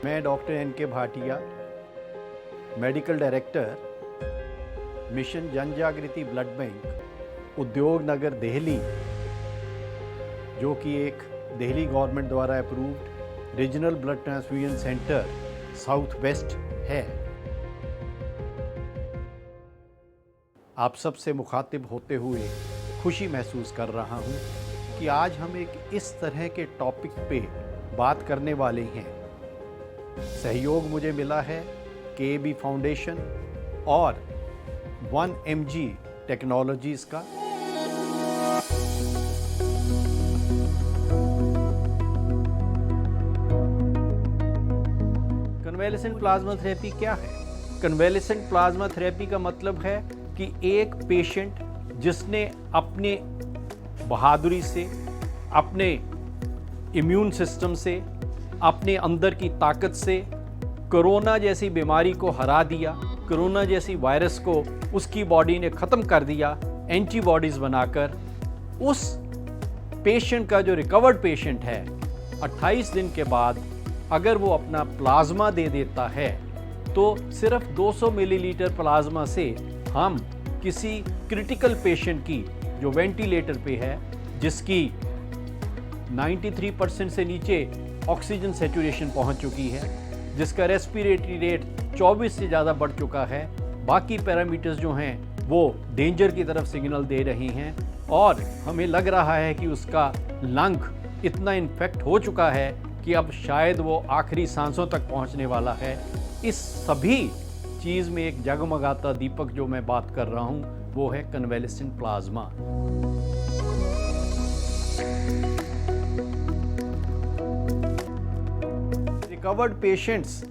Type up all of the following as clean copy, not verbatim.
मैं doctor NK. Bhatia, medical director, mission जन जागृति ब्लड बैंक, उद्योग नगर दिल्ली, जो कि एक दिल्ली गवर्नमेंट द्वारा approved regional blood transfusion centre south west है। आप सबसे मुखातिब होते हुए खुशी महसूस कर रहा हूँ कि आज हम एक इस तरह के टॉपिक पे बात करने वाले हैं। सहयोग मुझे मिला है के.बी. फाउंडेशन और 1mg टेक्नोलॉजीज़ का। कन्वेलेसेंट प्लाज्मा थेरेपी क्या है? कन्वेलेसेंट प्लाज्मा थेरेपी का मतलब है कि एक पेशेंट जिसने अपने बहादुरी से, अपने इम्यून सिस्टम से, अपने अंदर की ताकत से कोरोना जैसी बीमारी को हरा दिया, कोरोना जैसी वायरस को उसकी बॉडी ने ख़त्म कर दिया एंटीबॉडीज़ बनाकर, उस पेशेंट का जो रिकवर्ड पेशेंट है 28 दिन के बाद अगर वो अपना प्लाज्मा दे देता है तो सिर्फ 200 मिलीलीटर प्लाज्मा से हम किसी क्रिटिकल पेशेंट की जो वेंटिलेटर पे है, जिसकी 93% से नीचे ऑक्सीजन सैचुरेशन पहुंच चुकी है, जिसका रेस्पिरेटरी रेट 24 से ज़्यादा बढ़ चुका है, बाकी पैरामीटर्स जो हैं वो डेंजर की तरफ सिग्नल दे रही हैं और हमें लग रहा है कि उसका लंग इतना इन्फेक्ट हो चुका है कि अब शायद वो आखिरी सांसों तक पहुंचने वाला है। इस सभी चीज़ में एक जगमगाता दीपक जो मैं बात कर रहा हूँ वो है कन्वेलेसेंट प्लाज्मा। रिकवर्ड पेशेंट्स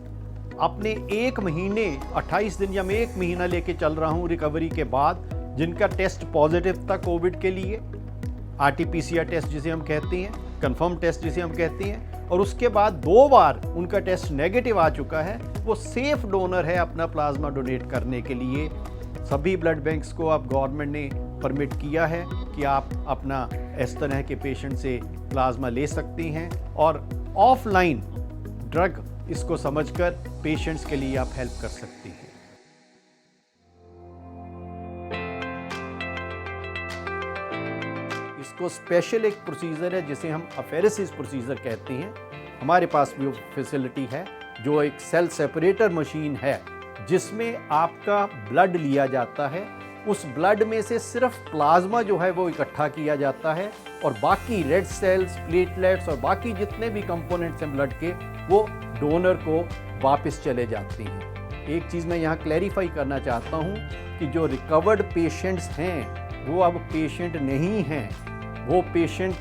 अपने 1 महीने 28 दिन या मैं 1 महीना लेके चल रहा हूँ रिकवरी के बाद, जिनका टेस्ट पॉजिटिव था कोविड के लिए, RT-PCR टेस्ट जिसे हम कहते हैं, कंफर्म टेस्ट जिसे हम कहते हैं, और उसके बाद 2 बार उनका टेस्ट नेगेटिव आ चुका है, वो सेफ डोनर है अपना प्लाज्मा डोनेट करने के लिए। सभी ब्लड बैंक्स को अब गवर्नमेंट ने परमिट किया है कि आप अपना इस तरह के पेशेंट से प्लाज्मा ले सकती हैं और ऑफलाइन ड्रग इसको समझकर पेशेंट्स के लिए आप हेल्प कर सकती हैं। इसको स्पेशल एक प्रोसीजर है जिसे हम अफेरेसिस प्रोसीजर कहते हैं। हमारे पास भी फैसिलिटी है जो एक सेल सेपरेटर मशीन है जिसमें आपका ब्लड लिया जाता है, उस ब्लड में से सिर्फ प्लाज्मा जो है वो इकट्ठा किया जाता है और बाकी रेड सेल्स, प्लेटलेट्स और बाकी जितने भी कंपोनेंट्स हैं ब्लड के वो डोनर को वापस चले जाते हैं। एक चीज़ मैं यहाँ क्लैरिफाई करना चाहता हूँ कि जो रिकवर्ड पेशेंट्स हैं वो अब पेशेंट नहीं हैं, वो पेशेंट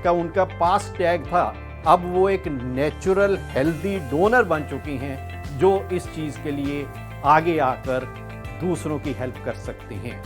का उनका पास टैग था, अब वो एक नेचुरल हेल्दी डोनर बन चुकी हैं जो इस चीज़ के लिए आगे आकर दूसरों की हेल्प कर सकती हैं।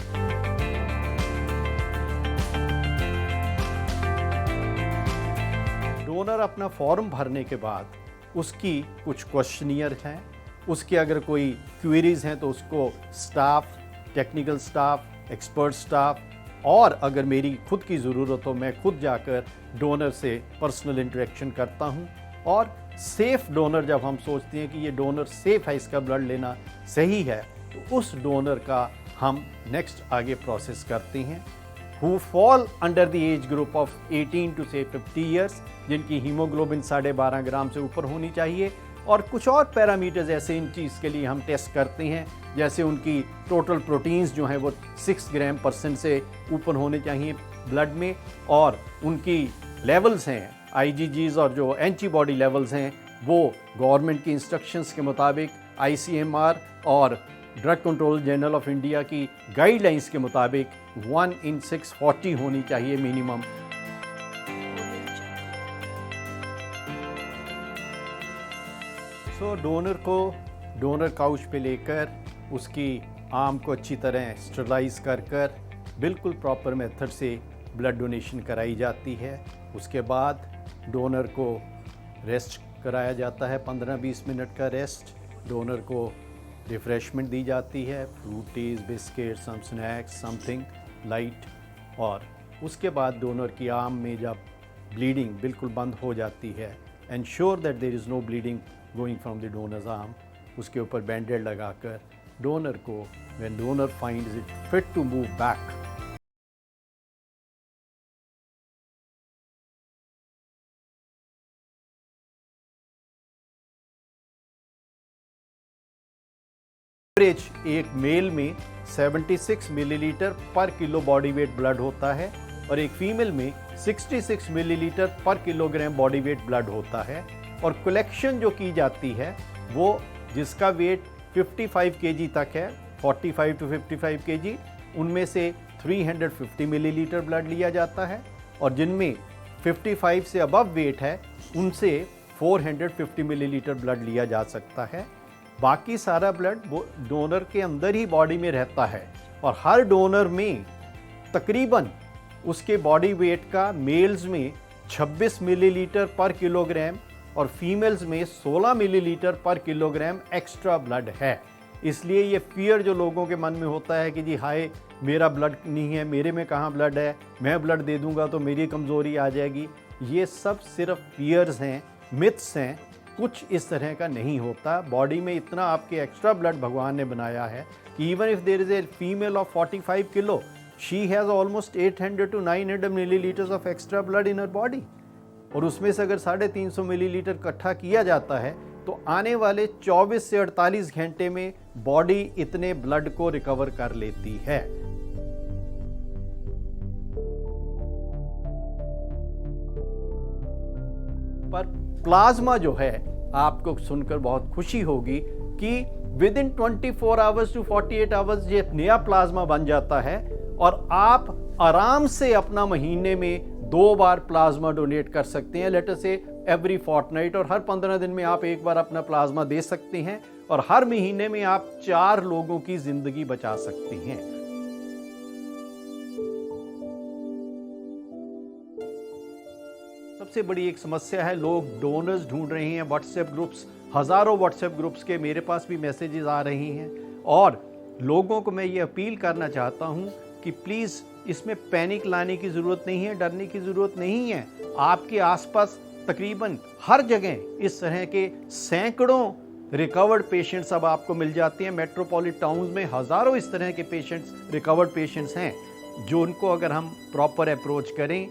डोनर अपना फॉर्म भरने के बाद उसकी कुछ क्वेश्चनियर हैं, उसके अगर कोई क्वेरीज हैं तो उसको staff, technical staff, expert staff और अगर मेरी खुद की ज़रूरत हो मैं खुद जाकर डोनर से पर्सनल इंटरेक्शन करता हूं। और सेफ़ डोनर जब हम सोचते हैं कि ये डोनर सेफ़ है, इसका ब्लड लेना सही है, तो उस डोनर का हम नेक्स्ट आगे प्रोसेस करते हैं। who fall under the age group of 18 to say 50 years, जिनकी हीमोग्लोबिन 12.5 ग्राम से ऊपर होनी चाहिए, और कुछ और पैरामीटर्स ऐसे इन चीज़ के लिए हम टेस्ट करते हैं, जैसे उनकी टोटल प्रोटीन्स जो हैं वो 6 ग्राम% से ऊपर होने चाहिए ब्लड में, और उनकी लेवल्स हैं IgGs और जो एंटीबॉडी लेवल्स हैं वो गवर्नमेंट की इंस्ट्रक्शंस के मुताबिक, ICMR और drug control journal of India की गाइडलाइंस के मुताबिक 1/640 होनी चाहिए मिनिमम। सो डोनर को डोनर काउच पे लेकर उसकी आर्म को अच्छी तरह स्टरलाइज कर बिल्कुल प्रॉपर मेथड से ब्लड डोनेशन कराई जाती है। उसके बाद डोनर को रेस्ट कराया जाता है, 15-20 मिनट का रेस्ट। डोनर को रिफ़्रेशमेंट दी जाती है, Frooties, biscuit, some snacks, something light, और उसके बाद डोनर की आर्म में जब ब्लीडिंग बिल्कुल बंद हो जाती है ensure that there is no bleeding going from the donor's arm. उसके ऊपर बैंडेड लगाकर डोनर को when donor finds it fit to move back, average एक मेल में 76 मिलीलीटर पर किलो बॉडी वेट ब्लड होता है और एक फीमेल में 66 मिलीलीटर पर किलोग्राम बॉडी वेट ब्लड होता है। और कलेक्शन जो की जाती है वो जिसका वेट 55 केजी तक है, 45 टू 55 केजी, उनमें से 350 मिलीलीटर ब्लड लिया जाता है और जिनमें 55 से अबव वेट है उनसे 450 मिलीलीटर ब्लड लिया जा सकता है। बाकी सारा ब्लड वो डोनर के अंदर ही बॉडी में रहता है और हर डोनर में तकरीबन उसके बॉडी वेट का मेल्स में 26 मिलीलीटर पर किलोग्राम और फीमेल्स में 16 मिलीलीटर पर किलोग्राम एक्स्ट्रा ब्लड है। इसलिए ये फियर जो लोगों के मन में होता है कि जी हाय मेरा ब्लड नहीं है, मेरे में कहाँ ब्लड है, मैं ब्लड दे दूंगा तो मेरी कमज़ोरी आ जाएगी, ये सब सिर्फ फियर्स हैं, मिथ्स हैं। कुछ इस तरह का नहीं होता। बॉडी में इतना आपके एक्स्ट्रा ब्लड भगवान ने बनाया है कि even if there is a female of 45 kilo, she has almost 800 to 900 millilitres of extra blood in her body. और उसमें से अगर 350 मिलीलीटर इकट्ठा किया जाता है तो आने वाले 24 से 48 घंटे में बॉडी इतने ब्लड को रिकवर कर लेती है। पर प्लाज्मा जो है, आपको सुनकर बहुत खुशी होगी कि within 24 hours to 48 hours ये नया प्लाज्मा बन जाता है और आप आराम से अपना महीने में 2 बार प्लाज्मा डोनेट कर सकते हैं। लेट अस से एवरी फोर्टनाइट, और हर 15 दिन में आप एक बार अपना प्लाज्मा दे सकते हैं और हर महीने में आप 4 लोगों की जिंदगी बचा सकते हैं। सबसे बड़ी एक समस्या है, लोग डोनर्स ढूंढ रहे हैं। व्हाट्सएप ग्रुप्स, हज़ारों व्हाट्सएप ग्रुप्स के मेरे पास भी मैसेजेस आ रही हैं और लोगों को मैं ये अपील करना चाहता हूँ कि प्लीज़ इसमें पैनिक लाने की ज़रूरत नहीं है, डरने की ज़रूरत नहीं है। आपके आसपास तकरीबन हर जगह इस तरह के सैकड़ों रिकवर्ड पेशेंट्स अब आपको मिल जाते हैं। मेट्रोपॉलिटन टाउन्स में हज़ारों इस तरह के पेशेंट्स, रिकवर्ड पेशेंट्स हैं जो उनको अगर हम प्रॉपर अप्रोच करें,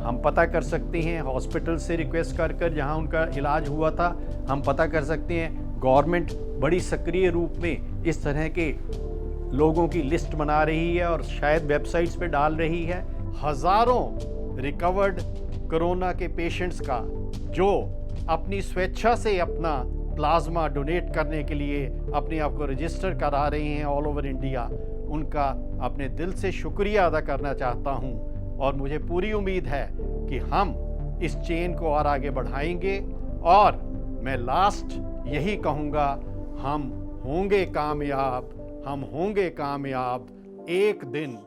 हम पता कर सकते हैं हॉस्पिटल से रिक्वेस्ट कर जहां उनका इलाज हुआ था, हम पता कर सकते हैं। गवर्नमेंट बड़ी सक्रिय रूप में इस तरह के लोगों की लिस्ट बना रही है और शायद वेबसाइट्स पे डाल रही है। हज़ारों रिकवर्ड कोरोना के पेशेंट्स का जो अपनी स्वेच्छा से अपना प्लाज्मा डोनेट करने के लिए अपने आप को रजिस्टर करा रहे हैं ऑल ओवर इंडिया, उनका अपने दिल से शुक्रिया अदा करना चाहता हूं और मुझे पूरी उम्मीद है कि हम इस चेन को और आगे बढ़ाएंगे। और मैं लास्ट यही कहूँगा, हम होंगे कामयाब, हम होंगे कामयाब एक दिन।